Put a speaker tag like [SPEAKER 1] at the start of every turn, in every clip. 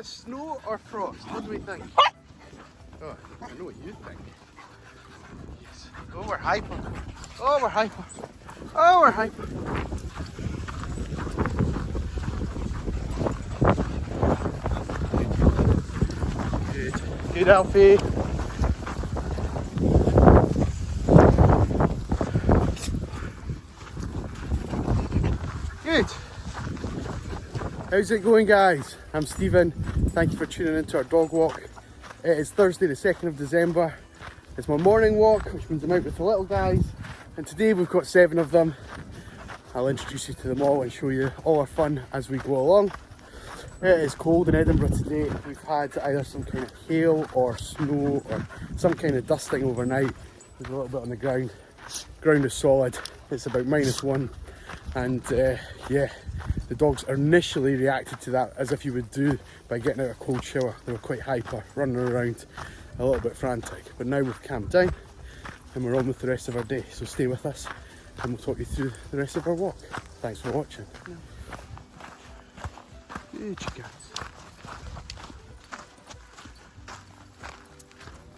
[SPEAKER 1] this snow or frost? What do we think? Oh, I know what you think. Yes. Oh, we're hyper. Oh, we're hyper. Oh, we're hyper. Good. Good, Alfie. Good. How's it going, guys? I'm Stephen. Thank you for tuning into our dog walk. It is Thursday the 2nd of December. It's my morning walk, which means I'm out with the little guys. And today we've got 7 of them. I'll introduce you to them all and show you all our fun as we go along. It is cold in Edinburgh today. We've had either some kind of hail or snow or some kind of dusting overnight. There's a little bit on the ground. Ground is solid. It's about -1. And yeah, the dogs initially reacted to that as if you would do by getting out a cold shower. They were quite hyper, running around, a little bit frantic. But now we've calmed down and we're on with the rest of our day. So stay with us and we'll talk you through the rest of our walk. Thanks for watching. Good, you guys.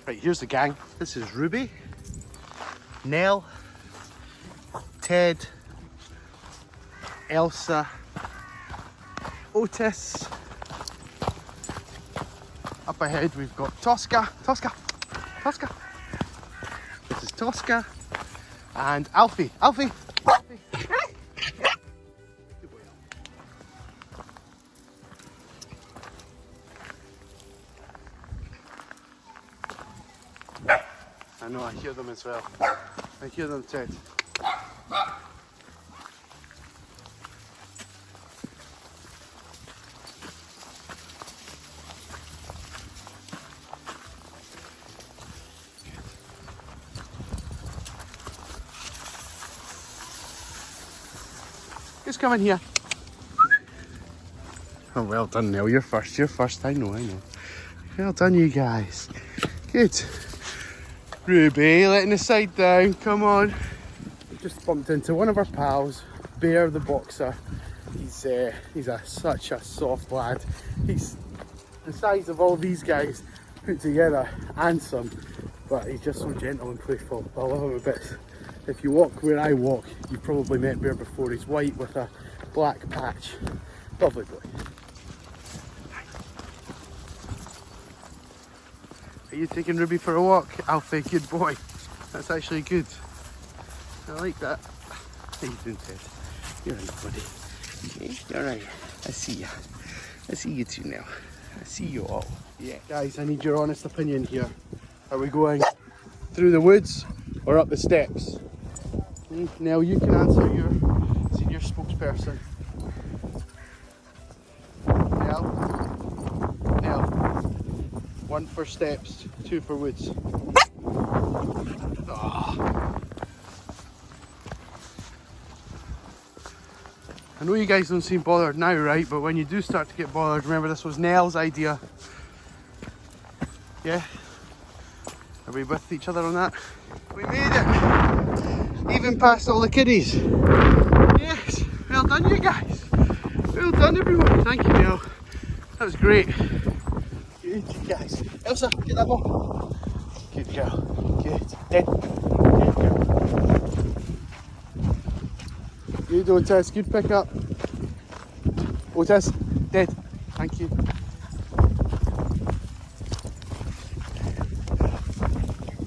[SPEAKER 1] Right, here's the gang. This is Ruby, Nell, Ted, Elsa, Otis. Up ahead we've got Tosca. This is Tosca. And Alfie. Good boy, Alfie. I know, I hear them as well. I hear them, Ted. Just come in here. Oh, well done, Nell. You're first. I know. Well done, you guys. Good. Ruby, letting the side down. Come on. Just bumped into one of our pals, Bear the boxer. He's such a soft lad. He's the size of all these guys put together and some, but he's just so gentle and playful. I love him a bit. If you walk where I walk, you've probably met Bear before. He's white with a black patch. Lovely boy. Are you taking Ruby for a walk? Alfie, good boy. That's actually good. I like that. How you doing, Ted? You're right, buddy. Okay, you're right. I see ya. I see you two now. I see you all. Yeah. Guys, I need your honest opinion here. Are we going through the woods or up the steps? Now you can answer, your senior spokesperson. Nell. 1 for steps, 2 for woods. Oh. I know you guys don't seem bothered now, right? But when you do start to get bothered, remember this was Nell's idea. Yeah? Are we with each other on that? We made it! Even past all the kiddies. Yes, well done, you guys. Well done, everyone. Thank you, Nell. That was great. Good, you guys. Elsa, get that ball. Good girl. Good. Dead. Good girl. Good, Otis. Good pick up. Otis, dead. Thank you.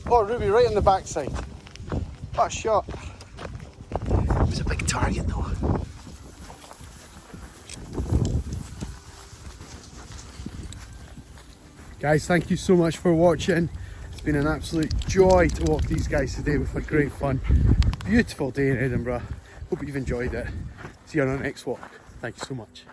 [SPEAKER 1] Oh, Ruby, right on the backside. What a shot. It was a big target though. Guys, thank you so much for watching. It's been an absolute joy to walk these guys today. We've had great fun. Beautiful day in Edinburgh. Hope you've enjoyed it. See you on our next walk. Thank you so much.